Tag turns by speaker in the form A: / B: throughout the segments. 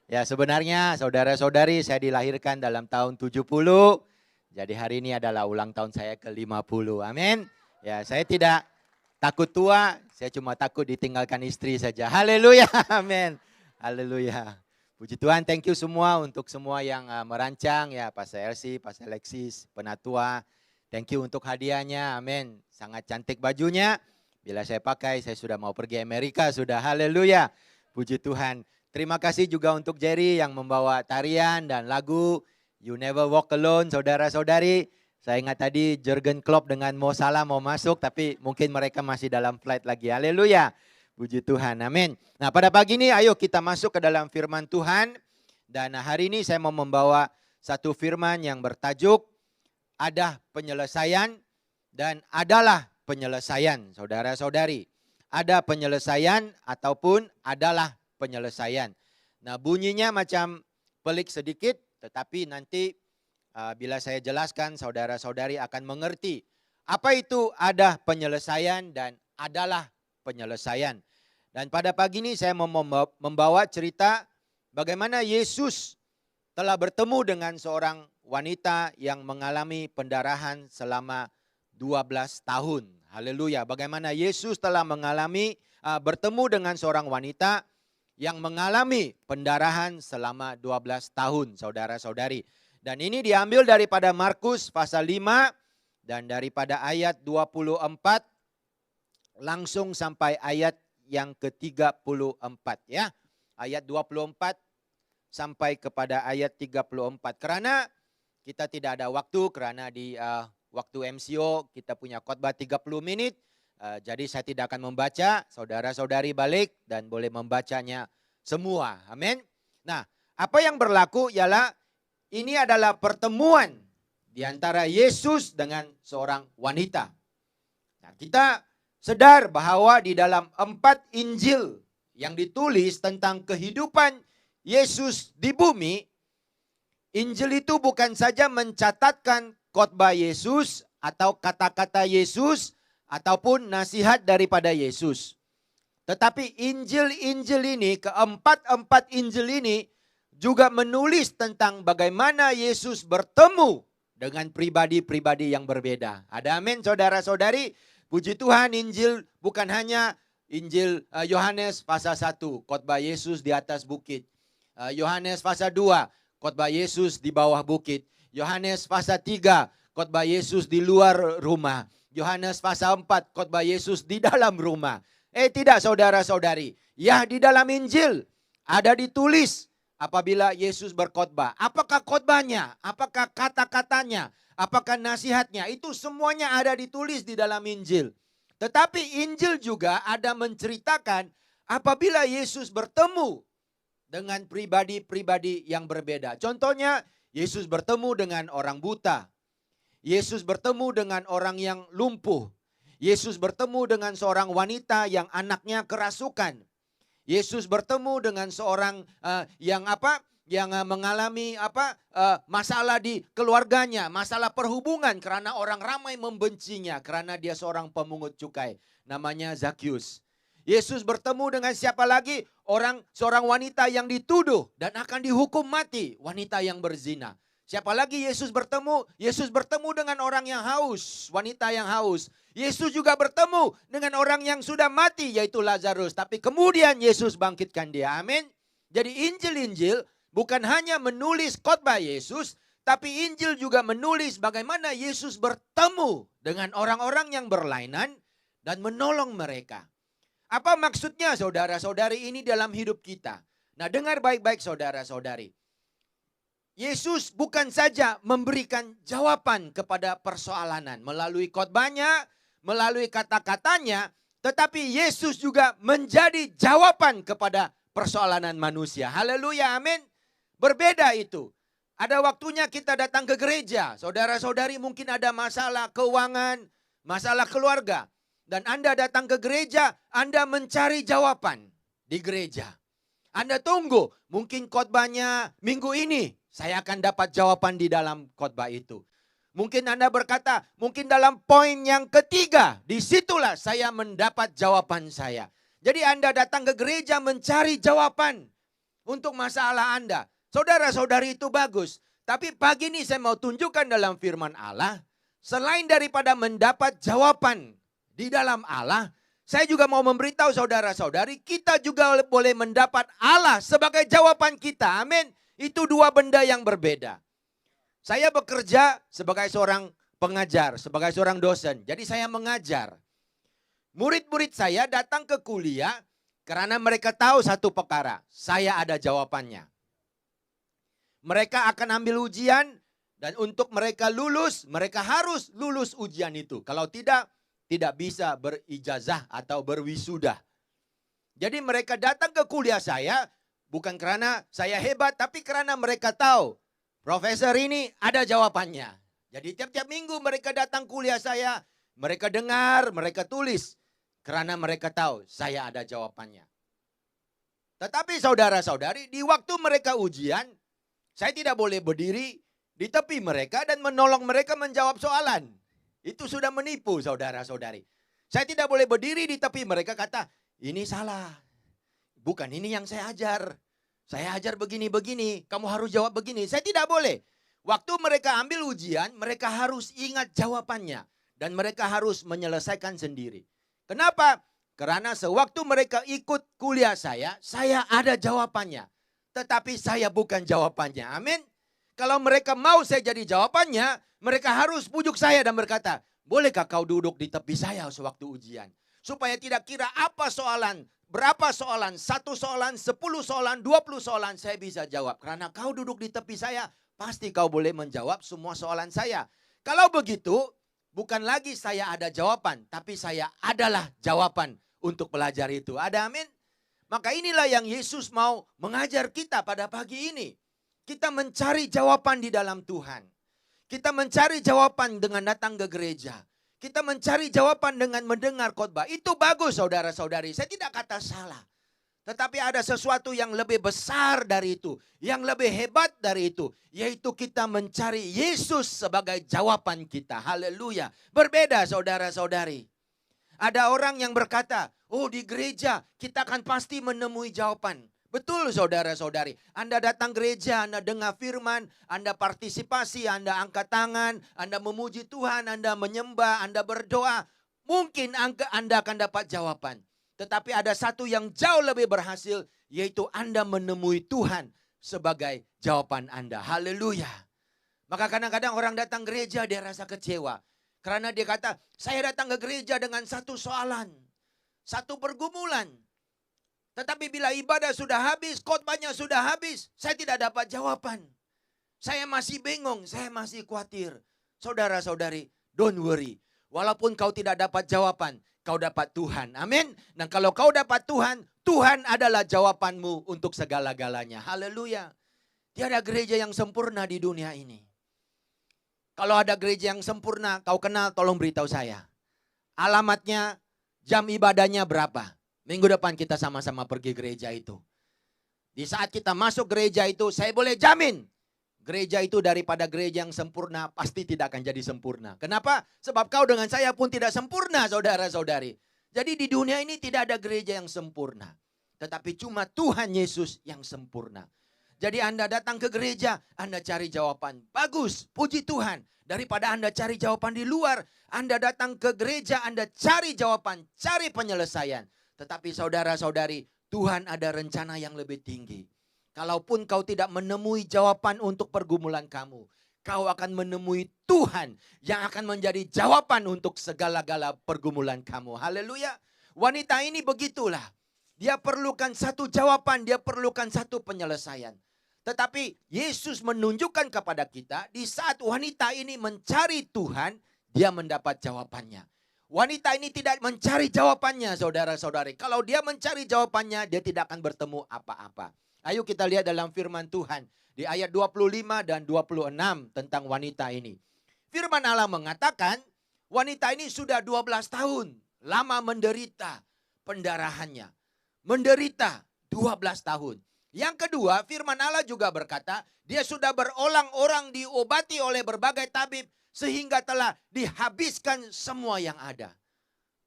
A: Ya sebenarnya saudara-saudari saya dilahirkan dalam tahun 70. Jadi hari ini adalah ulang tahun saya ke-50. Amin. Ya saya tidak takut tua, saya cuma takut ditinggalkan istri saja. Haleluya. Amin. Haleluya. Puji Tuhan, thank you semua untuk semua yang merancang ya, Pastor Elsie, Pastor Alexis, Penatua. Thank you untuk hadiahnya. Amin. Sangat cantik bajunya. Bila saya pakai, saya sudah mau pergi Amerika sudah. Haleluya. Puji Tuhan. Terima kasih juga untuk Jerry yang membawa tarian dan lagu You Never Walk Alone, saudara-saudari. Saya ingat tadi Jurgen Klopp dengan Mo Salah mau masuk, tapi mungkin mereka masih dalam flight lagi. Haleluya. Puji Tuhan, amin. Nah pada pagi ini ayo kita masuk ke dalam firman Tuhan. Dan hari ini saya mau membawa satu firman yang bertajuk ada penyelesaian dan adalah penyelesaian, saudara-saudari. Ada penyelesaian ataupun adalah penyelesaian. Nah bunyinya macam pelik sedikit, tetapi nanti bila saya jelaskan saudara-saudari akan mengerti. Apa itu ada penyelesaian dan adalah penyelesaian. Dan pada pagi ini saya mau membawa cerita bagaimana Yesus telah bertemu dengan seorang wanita yang mengalami pendarahan selama 12 tahun. Haleluya. Bagaimana Yesus telah bertemu dengan seorang wanita yang mengalami pendarahan selama 12 tahun, saudara-saudari. Dan ini diambil daripada Markus pasal 5 dan daripada ayat 24 langsung sampai ayat yang ke-34 ya. Ayat 24 sampai kepada ayat 34. Karena kita tidak ada waktu, karena di waktu MCO kita punya khotbah 30 menit. Jadi saya tidak akan membaca, saudara-saudari balik dan boleh membacanya semua. Amin. Nah, apa yang berlaku ialah ini adalah pertemuan di antara Yesus dengan seorang wanita. Nah, kita sadar bahwa di dalam 4 Injil yang ditulis tentang kehidupan Yesus di bumi, Injil itu bukan saja mencatatkan khotbah Yesus atau kata-kata Yesus ataupun nasihat daripada Yesus. Tetapi Injil-Injil ini, keempat Injil ini juga menulis tentang bagaimana Yesus bertemu dengan pribadi-pribadi yang berbeda. Ada amin saudara-saudari. Puji Tuhan, Injil bukan hanya Injil Yohanes pasal 1, khotbah Yesus di atas bukit. Yohanes pasal 2, khotbah Yesus di bawah bukit. Yohanes pasal 3, khotbah Yesus di luar rumah. Yohanes pasal 4, khotbah Yesus di dalam rumah. Tidak saudara-saudari. Ya di dalam Injil ada ditulis apabila Yesus berkhotbah. Apakah khotbahnya? Apakah kata-katanya? Apakah nasihatnya? Itu semuanya ada ditulis di dalam Injil. Tetapi Injil juga ada menceritakan apabila Yesus bertemu dengan pribadi-pribadi yang berbeda. Contohnya Yesus bertemu dengan orang buta. Yesus bertemu dengan orang yang lumpuh. Yesus bertemu dengan seorang wanita yang anaknya kerasukan. Yesus bertemu dengan seorang yang mengalami masalah di keluarganya, masalah perhubungan karena orang ramai membencinya karena dia seorang pemungut cukai, namanya Zakius. Yesus bertemu dengan siapa lagi? Seorang wanita yang dituduh dan akan dihukum mati, wanita yang berzina. Siapa lagi Yesus bertemu? Yesus bertemu dengan orang yang haus, wanita yang haus. Yesus juga bertemu dengan orang yang sudah mati, yaitu Lazarus. Tapi kemudian Yesus bangkitkan dia. Amin. Jadi Injil-Injil bukan hanya menulis khotbah Yesus, tapi Injil juga menulis bagaimana Yesus bertemu dengan orang-orang yang berlainan dan menolong mereka. Apa maksudnya saudara-saudari ini dalam hidup kita? Nah dengar baik-baik saudara-saudari. Yesus bukan saja memberikan jawaban kepada persoalanan melalui khotbahnya, melalui kata-katanya, tetapi Yesus juga menjadi jawaban kepada persoalanan manusia. Haleluya, amin. Berbeda itu. Ada waktunya kita datang ke gereja. Saudara-saudari mungkin ada masalah keuangan, masalah keluarga. Dan Anda datang ke gereja, Anda mencari jawaban di gereja. Anda tunggu, mungkin khotbahnya minggu ini, saya akan dapat jawaban di dalam khotbah itu. Mungkin Anda berkata, mungkin dalam poin yang ketiga, disitulah saya mendapat jawaban saya. Jadi Anda datang ke gereja mencari jawaban. untuk masalah Anda. Saudara-saudari, itu bagus. Tapi pagi ini saya mau tunjukkan dalam firman Allah, selain daripada mendapat jawaban di dalam Allah, saya juga mau memberitahu saudara-saudari, kita juga boleh mendapat Allah sebagai jawaban kita. Amin. Itu dua benda yang berbeda. Saya bekerja sebagai seorang pengajar, sebagai seorang dosen. Jadi saya mengajar. Murid-murid saya datang ke kuliah karena mereka tahu satu perkara, saya ada jawabannya. Mereka akan ambil ujian dan untuk mereka lulus, mereka harus lulus ujian itu. Kalau tidak, tidak bisa berijazah atau berwisuda. Jadi mereka datang ke kuliah saya bukan karena saya hebat, tapi karena mereka tahu profesor ini ada jawabannya. Jadi tiap-tiap minggu mereka datang kuliah saya, mereka dengar, mereka tulis. Karena mereka tahu saya ada jawabannya. Tetapi saudara-saudari, di waktu mereka ujian, saya tidak boleh berdiri di tepi mereka dan menolong mereka menjawab soalan. Itu sudah menipu saudara-saudari. Saya tidak boleh berdiri di tepi mereka kata, ini salah. Bukan ini yang saya ajar. Saya ajar begini-begini, kamu harus jawab begini. Saya tidak boleh. Waktu mereka ambil ujian, mereka harus ingat jawabannya. Dan mereka harus menyelesaikan sendiri. Kenapa? Karena sewaktu mereka ikut kuliah saya ada jawabannya. Tetapi saya bukan jawabannya. Amin. Kalau mereka mau saya jadi jawabannya, mereka harus pujuk saya dan berkata, bolehkah kau duduk di tepi saya sewaktu ujian? Supaya tidak kira apa soalan, berapa soalan, 1 soalan, 10 soalan, 20 soalan saya bisa jawab. Karena kau duduk di tepi saya, pasti kau boleh menjawab semua soalan saya. Kalau begitu, bukan lagi saya ada jawaban, tapi saya adalah jawaban untuk belajar itu. Ada amin? Maka inilah yang Yesus mau mengajar kita pada pagi ini. Kita mencari jawaban di dalam Tuhan. Kita mencari jawaban dengan datang ke gereja. Kita mencari jawaban dengan mendengar khotbah. Itu bagus saudara-saudari. Saya tidak kata salah. Tetapi ada sesuatu yang lebih besar dari itu. Yang lebih hebat dari itu. Yaitu kita mencari Yesus sebagai jawaban kita. Haleluya. Berbeda saudara-saudari. Ada orang yang berkata, oh di gereja kita akan pasti menemui jawaban. Betul saudara-saudari. Anda datang gereja, Anda dengar firman, Anda partisipasi, Anda angkat tangan, Anda memuji Tuhan, Anda menyembah, Anda berdoa. Mungkin Anda akan dapat jawaban. Tetapi ada satu yang jauh lebih berhasil, yaitu Anda menemui Tuhan sebagai jawaban Anda. Haleluya. Maka kadang-kadang orang datang gereja dia rasa kecewa. Karena dia kata, saya datang ke gereja dengan satu soalan. Satu pergumulan. Tetapi bila ibadah sudah habis, khotbahnya sudah habis, saya tidak dapat jawaban. Saya masih bingung, saya masih khawatir. Saudara-saudari, don't worry. Walaupun kau tidak dapat jawaban, kau dapat Tuhan. Amin. Dan kalau kau dapat Tuhan, Tuhan adalah jawabanmu untuk segala-galanya. Haleluya. Tiada gereja yang sempurna di dunia ini. Kalau ada gereja yang sempurna, kau kenal, tolong beritahu saya. Alamatnya, jam ibadahnya berapa? Minggu depan kita sama-sama pergi gereja itu. Di saat kita masuk gereja itu, saya boleh jamin. Gereja itu daripada gereja yang sempurna, pasti tidak akan jadi sempurna. Kenapa? Sebab kau dengan saya pun tidak sempurna, saudara-saudari. Jadi di dunia ini tidak ada gereja yang sempurna. Tetapi cuma Tuhan Yesus yang sempurna. Jadi Anda datang ke gereja, Anda cari jawaban. Bagus, puji Tuhan. Daripada Anda cari jawaban di luar, Anda datang ke gereja, Anda cari jawaban, cari penyelesaian. Tetapi saudara-saudari, Tuhan ada rencana yang lebih tinggi. Kalaupun kau tidak menemui jawaban untuk pergumulan kamu, kau akan menemui Tuhan yang akan menjadi jawaban untuk segala-gala pergumulan kamu. Haleluya. Wanita ini begitulah. Dia perlukan satu jawaban, dia perlukan satu penyelesaian. Tetapi Yesus menunjukkan kepada kita di saat wanita ini mencari Tuhan, dia mendapat jawabannya. Wanita ini tidak mencari jawabannya, saudara-saudari. Kalau dia mencari jawabannya, dia tidak akan bertemu apa-apa. Ayo kita lihat dalam firman Tuhan di ayat 25 dan 26 tentang wanita ini. Firman Allah mengatakan, wanita ini sudah 12 tahun lama menderita pendarahannya. Menderita 12 tahun. Yang kedua, firman Allah juga berkata, dia sudah berolang-orang diobati oleh berbagai tabib sehingga telah dihabiskan semua yang ada.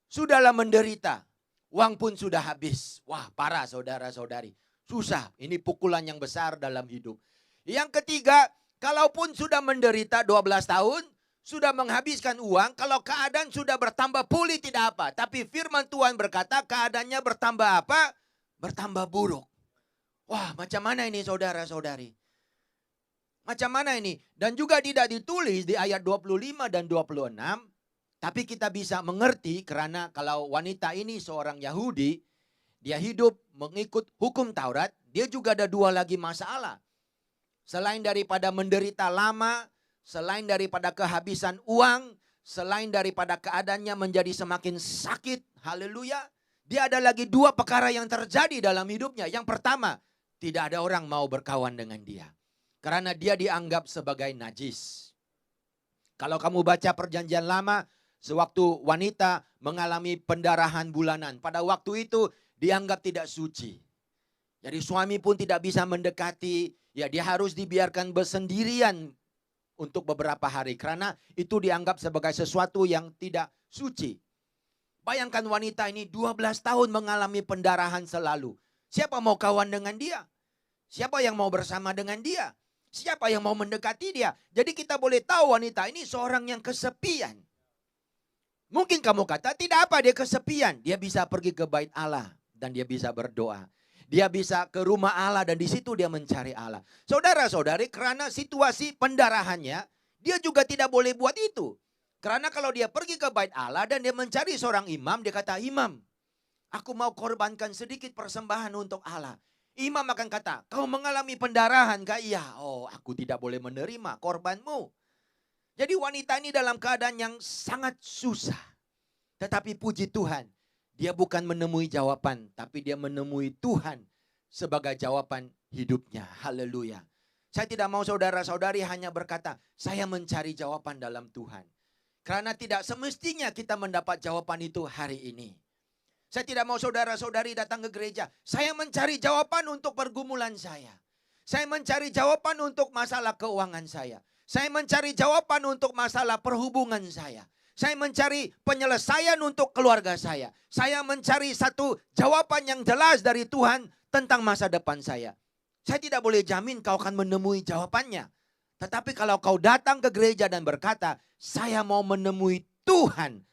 A: Sudahlah menderita, uang pun sudah habis. Wah, parah saudara-saudari. susah. Ini pukulan yang besar dalam hidup. Yang ketiga, kalaupun sudah menderita 12 tahun, sudah menghabiskan uang, kalau keadaan sudah bertambah pulih tidak apa. Tapi firman Tuhan berkata keadaannya bertambah apa? Bertambah buruk. Wah, macam mana ini saudara-saudari? Macam mana ini? Dan juga tidak ditulis di ayat 25 dan 26. Tapi kita bisa mengerti karena kalau wanita ini seorang Yahudi, dia hidup mengikut hukum Taurat, dia juga ada dua lagi masalah. Selain daripada menderita lama, selain daripada kehabisan uang, selain daripada keadaannya menjadi semakin sakit, haleluya. Dia ada lagi dua perkara yang terjadi dalam hidupnya. Yang pertama, tidak ada orang mau berkawan dengan dia. Karena dia dianggap sebagai najis. Kalau kamu baca perjanjian lama, sewaktu wanita mengalami pendarahan bulanan. Pada waktu itu dianggap tidak suci. Jadi suami pun tidak bisa mendekati. Ya, dia harus dibiarkan bersendirian untuk beberapa hari. Karena itu dianggap sebagai sesuatu yang tidak suci. Bayangkan wanita ini 12 tahun mengalami pendarahan selalu. Siapa mau kawan dengan dia? Siapa yang mau bersama dengan dia? Siapa yang mau mendekati dia? Jadi kita boleh tahu wanita ini seorang yang kesepian. Mungkin kamu kata tidak apa dia kesepian. Dia bisa pergi ke bait Allah dan dia bisa berdoa. Dia bisa ke rumah Allah dan di situ dia mencari Allah. Saudara-saudari, karena situasi pendarahannya, dia juga tidak boleh buat itu. Karena kalau dia pergi ke bait Allah dan dia mencari seorang imam, dia kata, "Imam, aku mau korbankan sedikit persembahan untuk Allah." Imam akan kata, "Kau mengalami pendarahan kah?" "Iya." "Oh, aku tidak boleh menerima korbanmu." Jadi wanita ini dalam keadaan yang sangat susah. Tetapi puji Tuhan, dia bukan menemui jawaban, tapi dia menemui Tuhan sebagai jawaban hidupnya. Haleluya. Saya tidak mau saudara-saudari hanya berkata, "Saya mencari jawaban dalam Tuhan." Karena tidak semestinya kita mendapat jawaban itu hari ini. Saya tidak mau saudara-saudari datang ke gereja. Saya mencari jawaban untuk pergumulan saya. Saya mencari jawaban untuk masalah keuangan saya. Saya mencari jawaban untuk masalah perhubungan saya. Saya mencari penyelesaian untuk keluarga saya. Saya mencari satu jawaban yang jelas dari Tuhan tentang masa depan saya. Saya tidak boleh jamin kau akan menemui jawabannya. Tetapi kalau kau datang ke gereja dan berkata, "Saya mau menemui Tuhan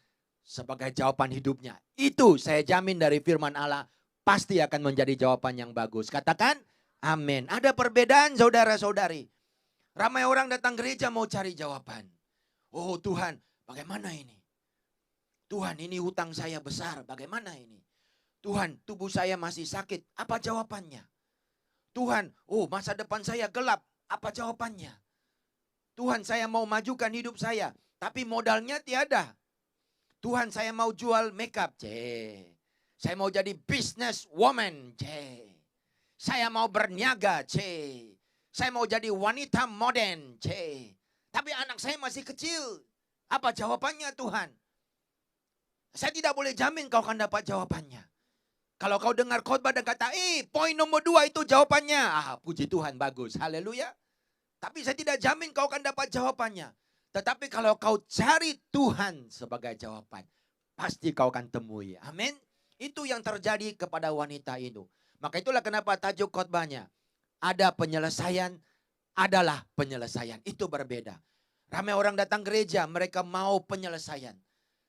A: sebagai jawaban hidupnya." Itu saya jamin dari firman Allah pasti akan menjadi jawaban yang bagus. Katakan amin. Ada perbedaan saudara-saudari. Ramai orang datang gereja mau cari jawaban. "Oh Tuhan, bagaimana ini? Tuhan, ini hutang saya besar, bagaimana ini? Tuhan, tubuh saya masih sakit, apa jawabannya? Tuhan, oh masa depan saya gelap, apa jawabannya? Tuhan, saya mau majukan hidup saya, tapi modalnya tiada. Tuhan, saya mau jual makeup, saya mau jadi business woman, saya mau berniaga, saya mau jadi wanita modern, tapi anak saya masih kecil. Apa jawabannya Tuhan?" Saya tidak boleh jamin kau akan dapat jawabannya. Kalau kau dengar khotbah dan kata, poin nomor 2 itu jawabannya. Puji Tuhan, bagus, haleluya. Tapi saya tidak jamin kau akan dapat jawabannya. Tetapi kalau kau cari Tuhan sebagai jawaban, pasti kau akan temui. Amin. Itu yang terjadi kepada wanita itu. Maka itulah kenapa tajuk khotbahnya, ada penyelesaian, adalah penyelesaian. Itu berbeda. Ramai orang datang gereja, mereka mau penyelesaian.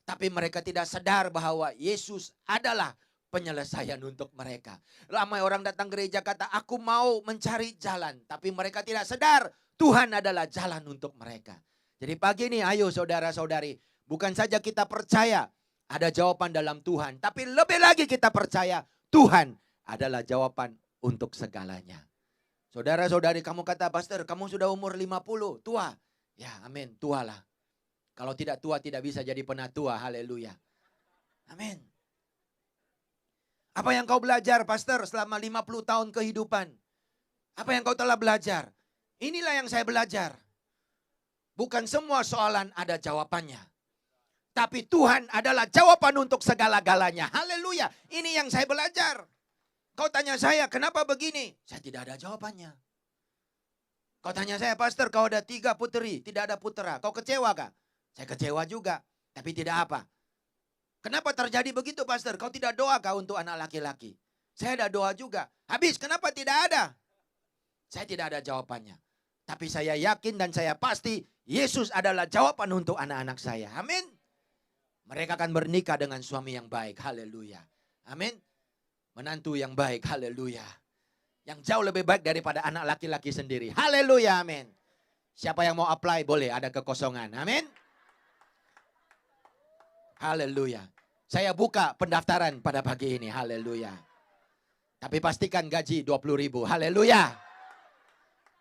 A: Tapi mereka tidak sadar bahwa Yesus adalah penyelesaian untuk mereka. Ramai orang datang gereja kata, "Aku mau mencari jalan." Tapi mereka tidak sadar Tuhan adalah jalan untuk mereka. Jadi pagi ini ayo saudara-saudari, bukan saja kita percaya ada jawaban dalam Tuhan. Tapi lebih lagi kita percaya Tuhan adalah jawaban untuk segalanya. Saudara-saudari, kamu kata, "Pastor, kamu sudah umur 50, tua." Ya amin, tualah. Kalau tidak tua tidak bisa jadi penatua, haleluya. Amin. Apa yang kau belajar, Pastor, selama 50 tahun kehidupan? Apa yang kau telah belajar? Inilah yang saya belajar. Bukan semua soalan ada jawabannya. Tapi Tuhan adalah jawaban untuk segala-galanya. Haleluya. Ini yang saya belajar. Kau tanya saya, kenapa begini? Saya tidak ada jawabannya. Kau tanya saya, "Pastor, kau ada 3 puteri, tidak ada putera. Kau kecewa kah?" Saya kecewa juga, tapi tidak apa. "Kenapa terjadi begitu, Pastor? Kau tidak doa kah untuk anak laki-laki?" Saya ada doa juga. Habis, kenapa tidak ada? Saya tidak ada jawabannya. Tapi saya yakin dan saya pasti Yesus adalah jawaban untuk anak-anak saya. Amin. Mereka akan bernikah dengan suami yang baik. Haleluya. Amin. Menantu yang baik. Haleluya. Yang jauh lebih baik daripada anak laki-laki sendiri. Haleluya. Amin. Siapa yang mau apply boleh, ada kekosongan. Amin. Haleluya. Saya buka pendaftaran pada pagi ini. Haleluya. Tapi pastikan gaji 20.000. Haleluya.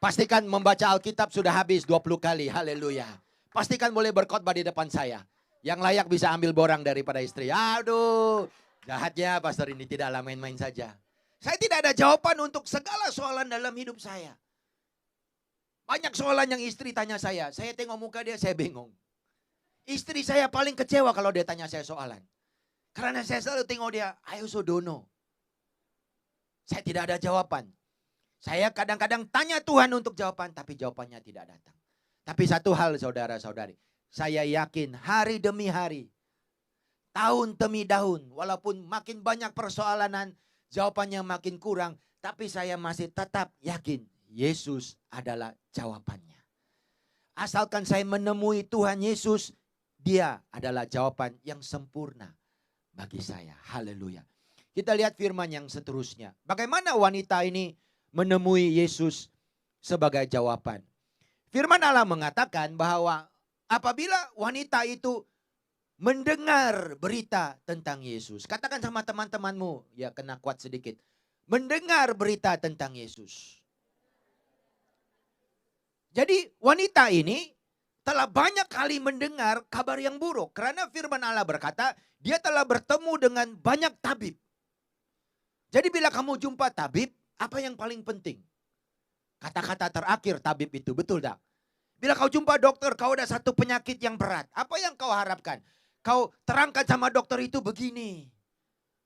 A: Pastikan membaca Alkitab sudah habis 20 kali. Haleluya. Pastikan boleh berkhotbah di depan saya. Yang layak bisa ambil borang daripada istri. Aduh, jahatnya pastor ini tidaklah main-main saja. Saya tidak ada jawaban untuk segala soalan dalam hidup saya. Banyak soalan yang istri tanya saya tengok muka dia, saya bingung. Istri saya paling kecewa kalau dia tanya saya soalan. Karena saya selalu tengok dia, I also don't know. Saya tidak ada jawaban. Saya kadang-kadang tanya Tuhan untuk jawaban, tapi jawabannya tidak datang. Tapi satu hal saudara-saudari, saya yakin hari demi hari, tahun demi tahun, walaupun makin banyak persoalan, jawabannya makin kurang, tapi saya masih tetap yakin Yesus adalah jawabannya. Asalkan saya menemui Tuhan Yesus, Dia adalah jawaban yang sempurna bagi saya. Haleluya. Kita lihat firman yang seterusnya. Bagaimana wanita ini menemui Yesus sebagai jawaban. Firman Allah mengatakan bahwa apabila wanita itu mendengar berita tentang Yesus. Katakan sama teman-temanmu, ya kena kuat sedikit. Mendengar berita tentang Yesus. Jadi wanita ini telah banyak kali mendengar kabar yang buruk. Karena firman Allah berkata, dia telah bertemu dengan banyak tabib. Jadi bila kamu jumpa tabib, apa yang paling penting? Kata-kata terakhir tabib itu, betul tak? Bila kau jumpa dokter, kau ada satu penyakit yang berat. Apa yang kau harapkan? Kau terangkan sama dokter itu begini.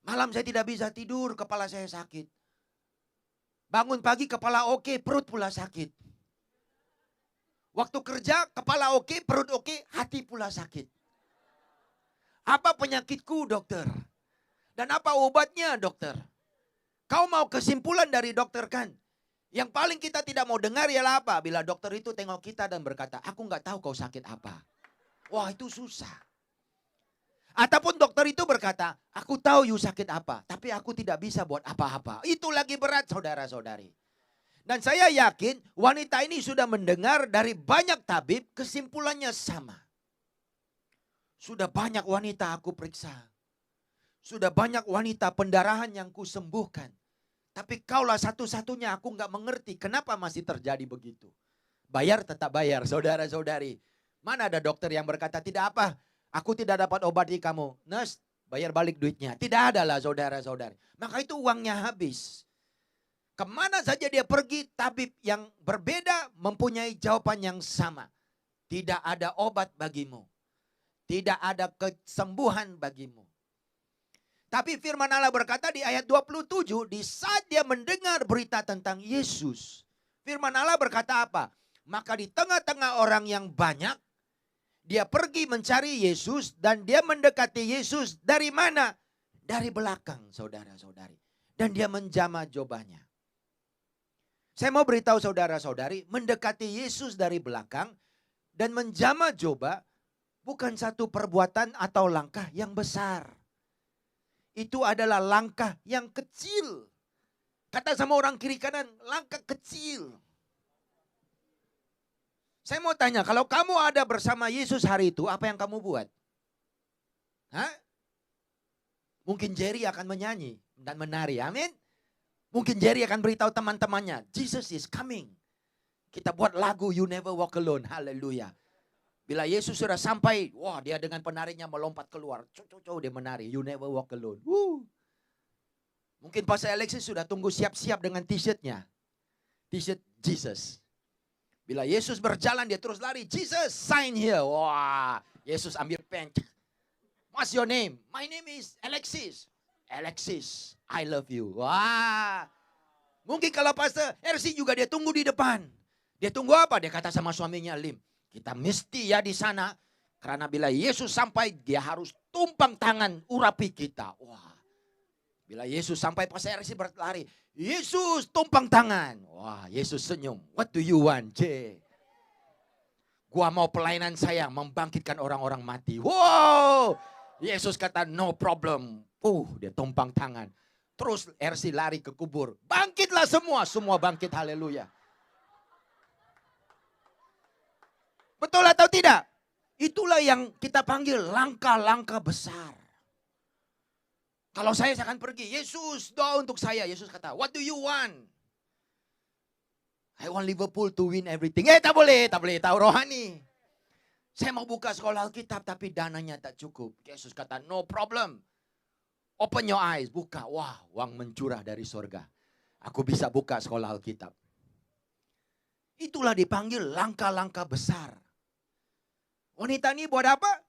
A: Malam saya tidak bisa tidur, kepala saya sakit. Bangun pagi kepala oke, perut pula sakit. Waktu kerja kepala oke, perut oke, hati pula sakit. Apa penyakitku dokter? Dan apa obatnya dokter? Kau mau kesimpulan dari dokter kan? Yang paling kita tidak mau dengar ialah apa? Bila dokter itu tengok kita dan berkata, aku nggak tahu kau sakit apa. Wah itu susah. Ataupun dokter itu berkata, aku tahu you sakit apa. Tapi aku tidak bisa buat apa-apa. Itu lagi berat saudara-saudari. Dan saya yakin wanita ini sudah mendengar dari banyak tabib, kesimpulannya sama. Sudah banyak wanita aku periksa. Sudah banyak wanita pendarahan yang kusembuhkan. Tapi kaulah satu-satunya aku nggak mengerti kenapa masih terjadi begitu. Bayar tetap bayar saudara-saudari. Mana ada dokter yang berkata tidak apa. Aku tidak dapat obati kamu. Nurse bayar balik duitnya. Tidak ada lah saudara-saudari. Maka itu uangnya habis. Kemana saja dia pergi tabib yang berbeda mempunyai jawaban yang sama. Tidak ada obat bagimu. Tidak ada kesembuhan bagimu. Tapi firman Allah berkata di ayat 27, di saat dia mendengar berita tentang Yesus. Firman Allah berkata apa? Maka di tengah-tengah orang yang banyak, dia pergi mencari Yesus dan dia mendekati Yesus dari mana? Dari belakang saudara-saudari. Dan dia menjamah jubahnya. Saya mau beritahu saudara-saudari, mendekati Yesus dari belakang dan menjamah jubah bukan satu perbuatan atau langkah yang besar. Itu adalah langkah yang kecil. Kata sama orang kiri kanan, langkah kecil. Saya mau tanya, kalau kamu ada bersama Yesus hari itu, apa yang kamu buat? Hah? Mungkin Jerry akan menyanyi dan menari, amin. Mungkin Jerry akan beritahu teman-temannya, Jesus is coming. Kita buat lagu You Never Walk Alone, haleluya. Bila Yesus sudah sampai, wah dia dengan penarinya melompat keluar. Dia menari, You Never Walk Alone. Mungkin Pastor Alexis sudah tunggu siap-siap dengan t-shirtnya. T-shirt Jesus. Bila Yesus berjalan dia terus lari, Jesus sign here. Wah, Yesus ambil pen. What's your name? My name is Alexis. Alexis, I love you. Wah. Mungkin kalau Pastor RC juga dia tunggu di depan. Dia tunggu apa? Dia kata sama suaminya Lim. Kita mesti ya di sana. Karena bila Yesus sampai dia harus tumpang tangan urapi kita. Wah. Bila Yesus sampai Pastor RC berlari, Yesus tumpang tangan. Wah, Yesus senyum. What do you want, J? Gua mau pelayanan saya membangkitkan orang-orang mati. Wow, Yesus kata no problem. Dia tumpang tangan. Terus RC lari ke kubur. Bangkitlah semua, semua bangkit, haleluya. Betul atau tidak? Itulah yang kita panggil langkah-langkah besar. Kalau saya akan pergi, Yesus doa untuk saya. Yesus kata, what do you want? I want Liverpool to win everything. Tak boleh tahu rohani. Saya mau buka sekolah Alkitab tapi dananya tak cukup. Yesus kata, no problem. Open your eyes, buka. Wah, uang mencurah dari surga. Aku bisa buka sekolah Alkitab. Itulah dipanggil langkah-langkah besar. Wanita ini buat apa?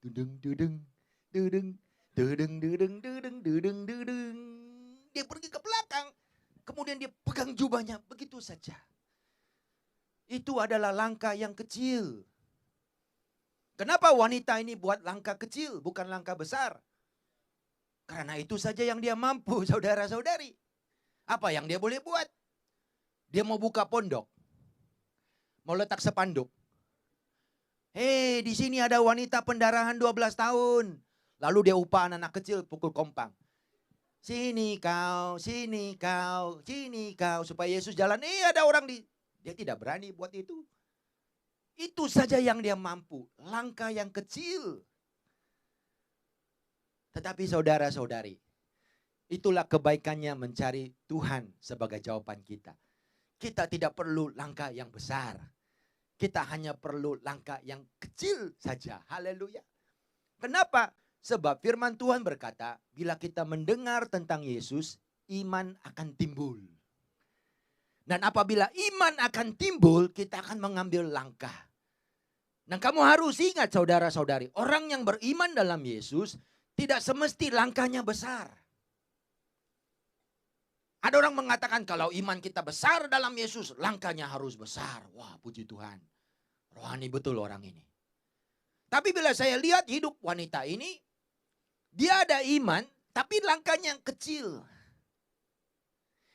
A: Dudung. Dia pergi ke belakang. Kemudian dia pegang jubahnya. Begitu saja. Itu adalah langkah yang kecil. Kenapa wanita ini buat langkah kecil, bukan langkah besar? Karena itu saja yang dia mampu, saudara-saudari. Apa yang dia boleh buat? Dia mau buka pondok. Mau letak spanduk. Di sini ada wanita pendarahan 12 tahun. Lalu dia upah anak-anak kecil pukul kompang. Sini kau, sini kau, sini kau. Supaya Yesus jalan, ada orang dia tidak berani buat itu. Itu saja yang dia mampu. Langkah yang kecil. Tetapi saudara-saudari, itulah kebaikannya mencari Tuhan sebagai jawaban kita. Kita tidak perlu langkah yang besar. Kita hanya perlu langkah yang kecil saja. Haleluya. Kenapa? Sebab firman Tuhan berkata, bila kita mendengar tentang Yesus, iman akan timbul. Dan apabila iman akan timbul, kita akan mengambil langkah. Dan kamu harus ingat saudara-saudari, orang yang beriman dalam Yesus tidak semesti langkahnya besar. Ada orang mengatakan kalau iman kita besar dalam Yesus, langkahnya harus besar. Wah, puji Tuhan. Rohani betul orang ini. Tapi bila saya lihat hidup wanita ini, dia ada iman, tapi langkahnya kecil.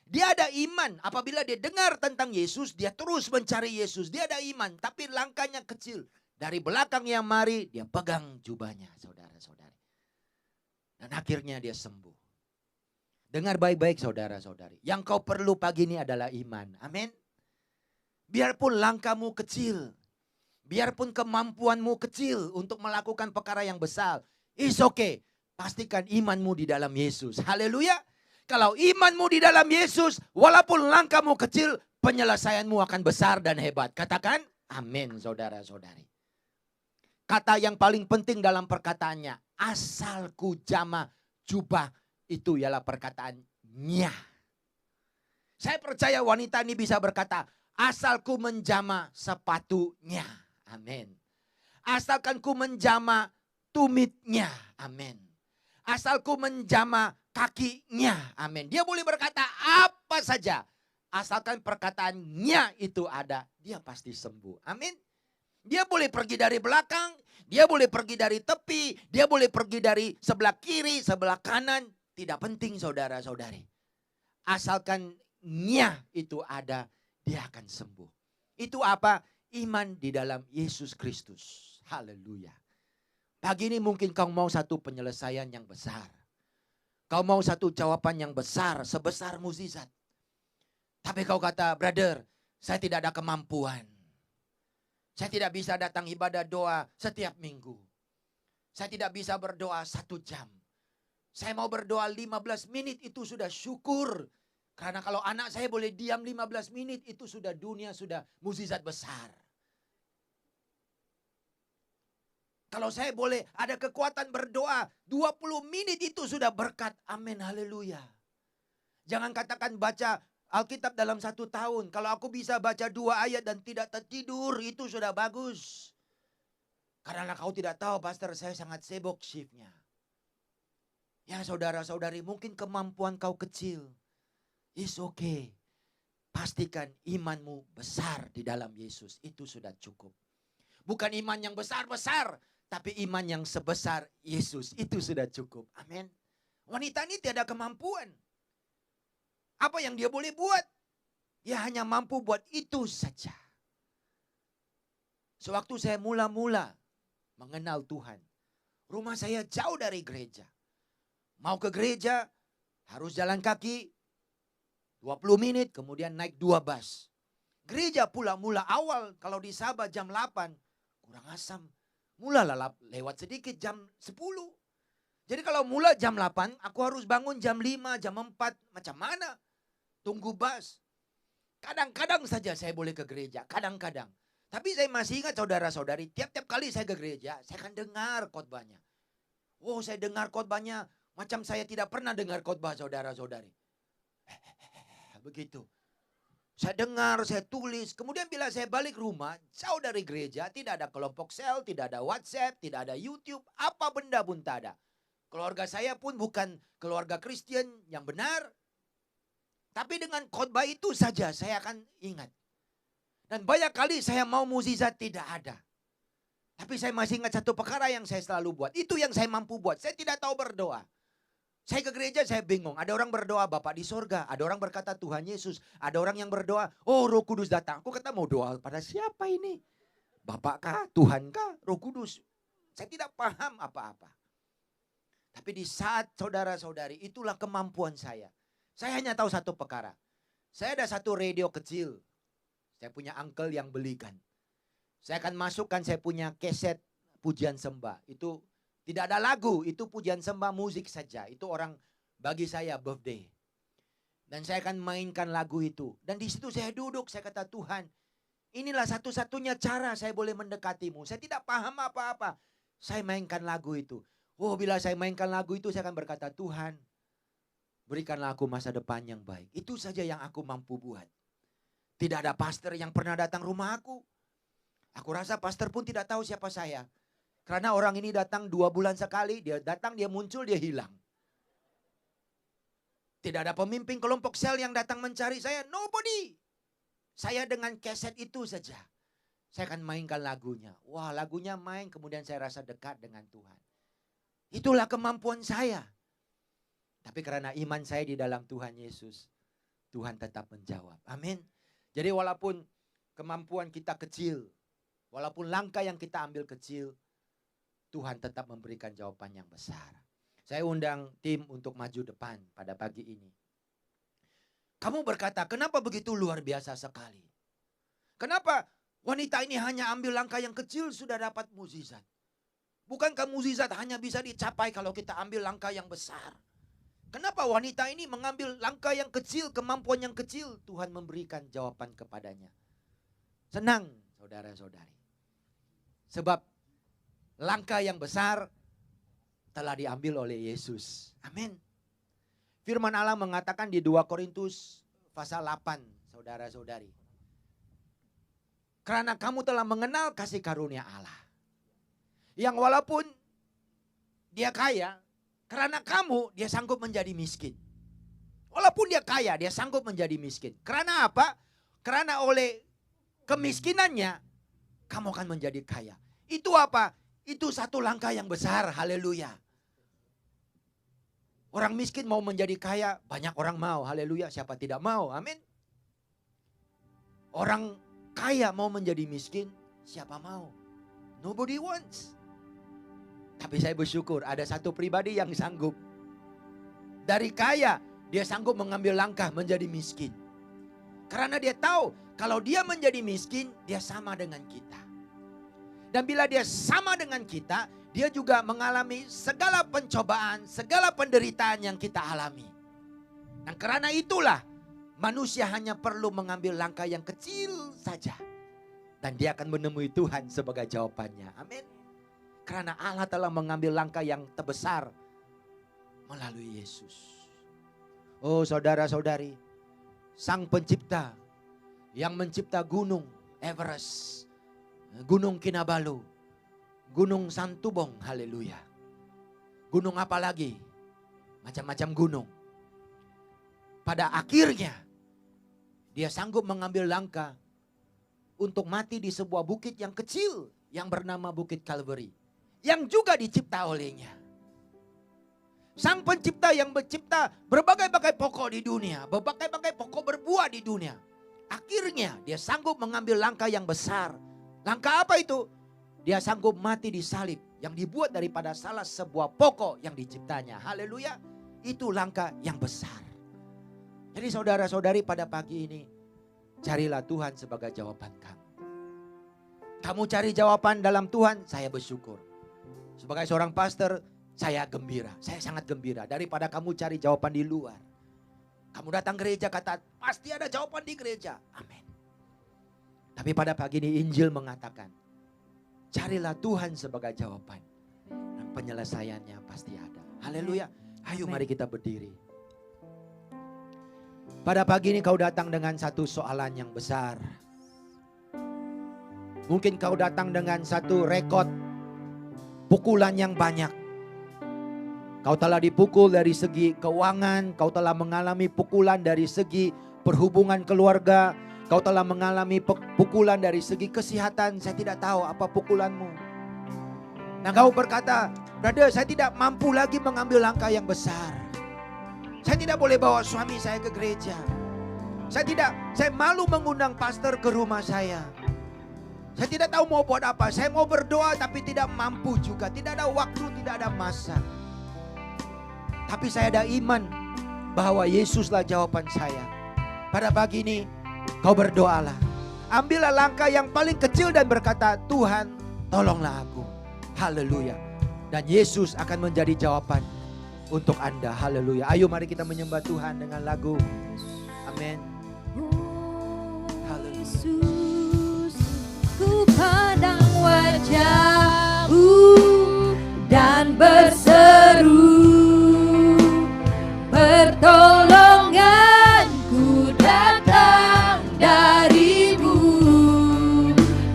A: Dia ada iman, apabila dia dengar tentang Yesus, dia terus mencari Yesus. Dia ada iman, tapi langkahnya kecil. Dari belakang yang mari, dia pegang jubahnya, saudara-saudari. Dan akhirnya dia sembuh. Dengar baik-baik saudara-saudari. Yang kau perlu pagi ini adalah iman. Amin. Biarpun langkahmu kecil. Biarpun kemampuanmu kecil untuk melakukan perkara yang besar. It's okay. Pastikan imanmu di dalam Yesus. Haleluya. Kalau imanmu di dalam Yesus, walaupun langkahmu kecil, penyelesaianmu akan besar dan hebat. Katakan amin saudara-saudari. Kata yang paling penting dalam perkataannya. Asalku jama jubah. Itu ialah perkataannya. Saya percaya wanita ini bisa berkata, asalku menjama sepatunya. Amin. Asalkan ku menjama tumitnya. Amin. Asalku menjama kakinya. Amin. Dia boleh berkata apa saja. Asalkan perkataannya itu ada, dia pasti sembuh. Amin. Dia boleh pergi dari belakang, dia boleh pergi dari tepi, dia boleh pergi dari sebelah kiri, sebelah kanan. Tidak penting saudara-saudari. Asalkan nya itu ada, dia akan sembuh. Itu apa? Iman di dalam Yesus Kristus. Haleluya. Pagi ini mungkin kau mau satu penyelesaian yang besar. Kau mau satu jawaban yang besar, sebesar mukjizat. Tapi kau kata, brother, saya tidak ada kemampuan. Saya tidak bisa datang ibadah doa setiap minggu. Saya tidak bisa berdoa 1 jam. Saya mau berdoa 15 menit itu sudah syukur. Karena kalau anak saya boleh diam 15 menit itu sudah dunia, sudah mukjizat besar. Kalau saya boleh ada kekuatan berdoa 20 menit itu sudah berkat. Amin, haleluya. Jangan katakan baca Alkitab dalam 1 tahun. Kalau aku bisa baca 2 ayat dan tidak tertidur itu sudah bagus. Karena kau tidak tahu pastor saya sangat sibuk shiftnya. Ya saudara-saudari mungkin kemampuan kau kecil. It's okay. Pastikan imanmu besar di dalam Yesus. Itu sudah cukup. Bukan iman yang besar-besar. Tapi iman yang sebesar Yesus. Itu sudah cukup. Amin. Wanita ini tiada kemampuan. Apa yang dia boleh buat? Dia hanya mampu buat itu saja. Sewaktu saya mula-mula mengenal Tuhan, rumah saya jauh dari gereja. Mau ke gereja harus jalan kaki 20 menit, kemudian naik 2 bus. Gereja pula mula awal kalau di Sabah jam 8, kurang asam. Mulalah lewat sedikit jam 10. Jadi kalau mula jam 8, aku harus bangun jam 5, jam 4. Macam mana? Tunggu bus. Kadang-kadang saja saya boleh ke gereja, kadang-kadang. Tapi saya masih ingat saudara-saudari, tiap-tiap kali saya ke gereja, saya akan dengar khotbahnya. Oh, saya dengar khotbahnya macam saya tidak pernah dengar khotbah saudara-saudari. Begitu. Saya dengar, saya tulis. Kemudian bila saya balik rumah, jauh dari gereja, tidak ada kelompok sel, tidak ada WhatsApp, tidak ada YouTube, apa benda pun tak ada. Keluarga saya pun bukan keluarga Kristen yang benar. Tapi dengan khotbah itu saja saya akan ingat. Dan banyak kali saya mau mukjizat tidak ada. Tapi saya masih ingat satu perkara yang saya selalu buat. Itu yang saya mampu buat. Saya tidak tahu berdoa. Saya ke gereja saya bingung. Ada orang berdoa Bapa di sorga. Ada orang berkata Tuhan Yesus. Ada orang yang berdoa, oh Roh Kudus datang. Aku kata mau doa pada siapa ini? Bapak kah? Tuhan kah? Roh Kudus. Saya tidak paham apa-apa. Tapi di saat saudara-saudari, itulah kemampuan saya. Saya hanya tahu satu perkara. Saya ada satu radio kecil. Saya punya uncle yang belikan. Saya akan masukkan saya punya keset pujian sembah. Itu tidak ada lagu, itu pujian sembah musik saja. Itu orang bagi saya birthday. Dan saya akan mainkan lagu itu. Dan di situ saya duduk, saya kata Tuhan, inilah satu-satunya cara saya boleh mendekatimu. Saya tidak paham apa-apa. Saya mainkan lagu itu. Oh, bila saya mainkan lagu itu saya akan berkata, Tuhan, berikanlah aku masa depan yang baik. Itu saja yang aku mampu buat. Tidak ada pastor yang pernah datang rumah aku. Aku rasa pastor pun tidak tahu siapa saya. Karena orang ini datang 2 bulan sekali. Dia datang, dia muncul, dia hilang. Tidak ada pemimpin kelompok sel yang datang mencari saya. Nobody. Saya dengan keset itu saja. Saya akan mainkan lagunya. Wah, lagunya main, kemudian saya rasa dekat dengan Tuhan. Itulah kemampuan saya. Tapi karena iman saya di dalam Tuhan Yesus, Tuhan tetap menjawab. Amin. Jadi walaupun kemampuan kita kecil, walaupun langkah yang kita ambil kecil, Tuhan tetap memberikan jawaban yang besar. Saya undang tim untuk maju depan pada pagi ini. Kamu berkata, kenapa begitu luar biasa sekali? Kenapa wanita ini hanya ambil langkah yang kecil sudah dapat mukjizat? Bukankah mukjizat hanya bisa dicapai kalau kita ambil langkah yang besar? Kenapa wanita ini mengambil langkah yang kecil, kemampuan yang kecil? Tuhan memberikan jawaban kepadanya. Senang saudara-saudari. Sebab langkah yang besar telah diambil oleh Yesus. Amin. Firman Allah mengatakan di 2 Korintus pasal 8, saudara-saudari. Karena kamu telah mengenal kasih karunia Allah. Yang walaupun dia kaya, karena kamu dia sanggup menjadi miskin. Walaupun dia kaya, dia sanggup menjadi miskin. Karena apa? Karena oleh kemiskinannya, kamu akan menjadi kaya. Itu apa? Itu satu langkah yang besar, haleluya. Orang miskin mau menjadi kaya, banyak orang mau, haleluya. Siapa tidak mau, amin. Orang kaya mau menjadi miskin, siapa mau? Nobody wants. Tapi saya bersyukur ada satu pribadi yang sanggup. Dari kaya, dia sanggup mengambil langkah menjadi miskin. Karena dia tahu kalau dia menjadi miskin, dia sama dengan kita. Dan bila dia sama dengan kita, dia juga mengalami segala pencobaan, segala penderitaan yang kita alami. Dan karena itulah manusia hanya perlu mengambil langkah yang kecil saja. Dan dia akan menemui Tuhan sebagai jawabannya. Amin. Karena Allah telah mengambil langkah yang terbesar melalui Yesus. Oh saudara-saudari, Sang Pencipta yang mencipta gunung Everest, Gunung Kinabalu, Gunung Santubong, haleluya. Gunung apa lagi? Macam-macam gunung. Pada akhirnya dia sanggup mengambil langkah untuk mati di sebuah bukit yang kecil yang bernama Bukit Kalveri. Yang juga dicipta olehnya. Sang pencipta yang mencipta berbagai-bagai pokok di dunia. Berbagai-bagai pokok berbuah di dunia. Akhirnya dia sanggup mengambil langkah yang besar. Langkah apa itu? Dia sanggup mati di salib. Yang dibuat daripada salah sebuah pokok yang diciptanya. Haleluya. Itu langkah yang besar. Jadi saudara-saudari pada pagi ini. Carilah Tuhan sebagai jawaban kamu. Kamu cari jawaban dalam Tuhan, saya bersyukur. Sebagai seorang pastor, saya gembira, saya sangat gembira daripada kamu cari jawaban di luar. Kamu datang gereja kata pasti ada jawaban di gereja. Amin. Tapi pada pagi ini Injil mengatakan, carilah Tuhan sebagai jawaban. Dan penyelesaiannya pasti ada. Haleluya. Ayo mari kita berdiri. Pada pagi ini kau datang dengan satu soalan yang besar. Mungkin kau datang dengan satu rekod pukulan yang banyak. Kau telah dipukul dari segi keuangan, kau telah mengalami pukulan dari segi perhubungan keluarga, kau telah mengalami pukulan dari segi kesehatan, saya tidak tahu apa pukulanmu. Nah kau berkata, brother saya tidak mampu lagi mengambil langkah yang besar. Saya tidak boleh bawa suami saya ke gereja. Saya malu mengundang pastor ke rumah saya. Saya tidak tahu mau buat apa, saya mau berdoa tapi tidak mampu juga, tidak ada waktu, tidak ada masa. Tapi saya ada iman bahwa Yesuslah jawaban saya. Pada pagi ini kau berdoalah. Ambillah langkah yang paling kecil dan berkata, Tuhan tolonglah aku. Haleluya. Dan Yesus akan menjadi jawaban untuk Anda. Haleluya. Ayo mari kita menyembah Tuhan dengan lagu. Amin.
B: Yesus, ku pandang wajah-Mu dan berseru. Pertolonganku datang dari-Mu,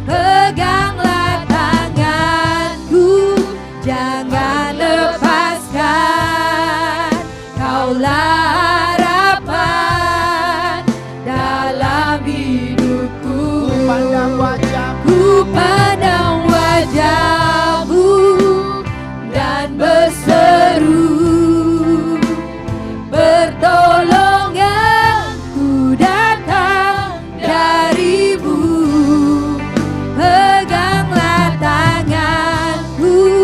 B: peganglah tanganku, jangan lepaskan. Kaulah harapan dalam hidupku. Ku pandang wajah-Mu dan berseru. Pertolonganku datang dari-Mu, peganglah tanganku,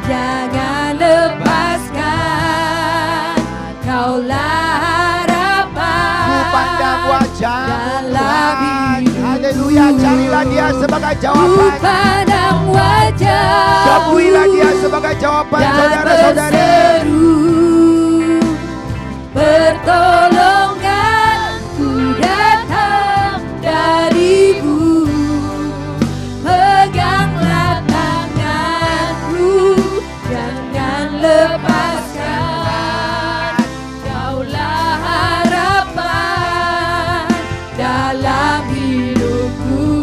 B: jangan lepaskan. Kaulah harapan.
A: Ku pandang wajah
B: dalam hidup.
A: Haleluya, carilah Dia sebagai
B: Ku
A: jawaban.
B: pandang wajah.
A: Jabuilah Dia sebagai jawaban, saudara-saudari.
B: Pertolonganku datang dari-Mu, peganglah tanganku, jangan lepaskan. Kaulah harapan dalam hidupku.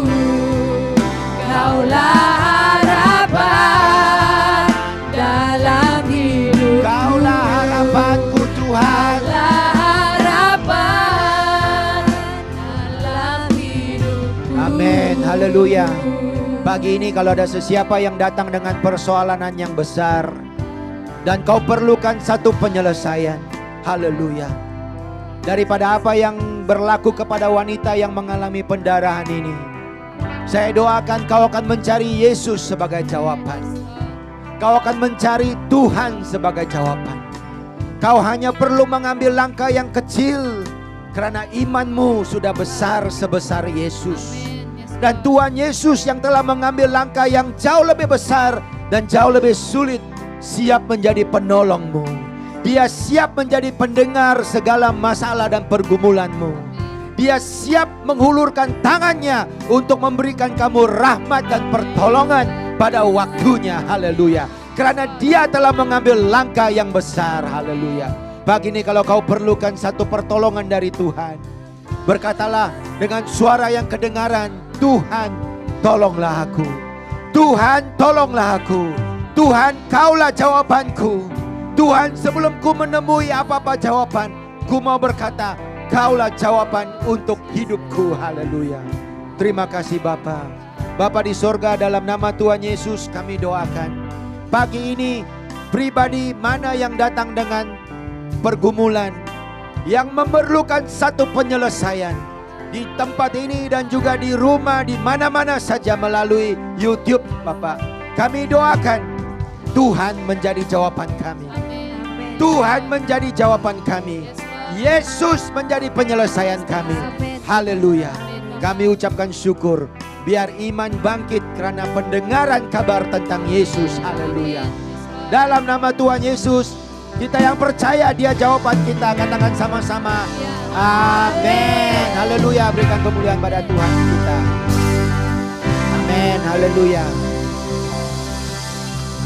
B: Kaulah harapan dalam hidupku.
A: Kaulah harapanku Tuhan. Amin, haleluya. Pagi ini kalau ada sesiapa yang datang dengan persoalan yang besar dan kau perlukan satu penyelesaian, haleluya. Daripada apa yang berlaku kepada wanita yang mengalami pendarahan ini, saya doakan kau akan mencari Yesus sebagai jawaban. Kau akan mencari Tuhan sebagai jawaban. Kau hanya perlu mengambil langkah yang kecil karena imanmu sudah besar sebesar Yesus. Dan Tuhan Yesus yang telah mengambil langkah yang jauh lebih besar dan jauh lebih sulit, siap menjadi penolongmu. Dia siap menjadi pendengar segala masalah dan pergumulanmu. Dia siap menghulurkan tangannya untuk memberikan kamu rahmat dan pertolongan pada waktunya. Haleluya. Karena Dia telah mengambil langkah yang besar. Haleluya. Pagi ini kalau kau perlukan satu pertolongan dari Tuhan, berkatalah dengan suara yang kedengaran, Tuhan tolonglah aku. Tuhan tolonglah aku. Tuhan kaulah jawabanku. Tuhan sebelum ku menemui apa-apa jawaban, ku mau berkata kaulah jawaban untuk hidupku. Haleluya. Terima kasih Bapa. Bapa di sorga, dalam nama Tuhan Yesus kami doakan. Pagi ini pribadi mana yang datang dengan pergumulan, yang memerlukan satu penyelesaian di tempat ini dan juga di rumah, di mana-mana saja melalui YouTube, Bapak. Kami doakan Tuhan menjadi jawaban kami. Tuhan menjadi jawaban kami. Yesus menjadi penyelesaian kami. Haleluya. Kami ucapkan syukur. Biar iman bangkit karena pendengaran kabar tentang Yesus. Haleluya. Dalam nama Tuhan Yesus, kita yang percaya Dia jawaban kita, katakan sama-sama. Amin. Haleluya. Berikan kemuliaan pada Tuhan kita. Amin. Haleluya.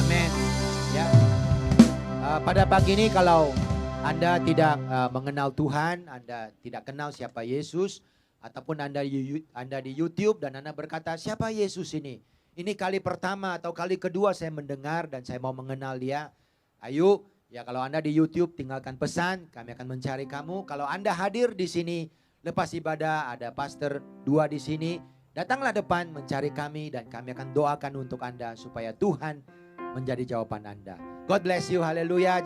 A: Amin. Ya. Pada pagi ini kalau Anda tidak mengenal Tuhan, Anda tidak kenal siapa Yesus, ataupun Anda di YouTube dan Anda berkata, siapa Yesus ini? Ini kali pertama atau kali kedua saya mendengar dan saya mau mengenal Dia. Ayo, ya kalau Anda di YouTube tinggalkan pesan, kami akan mencari kamu. Kalau Anda hadir di sini lepas ibadah, ada pastor 2 di sini, datanglah depan mencari kami dan kami akan doakan untuk Anda supaya Tuhan menjadi jawaban Anda. God bless you, haleluya.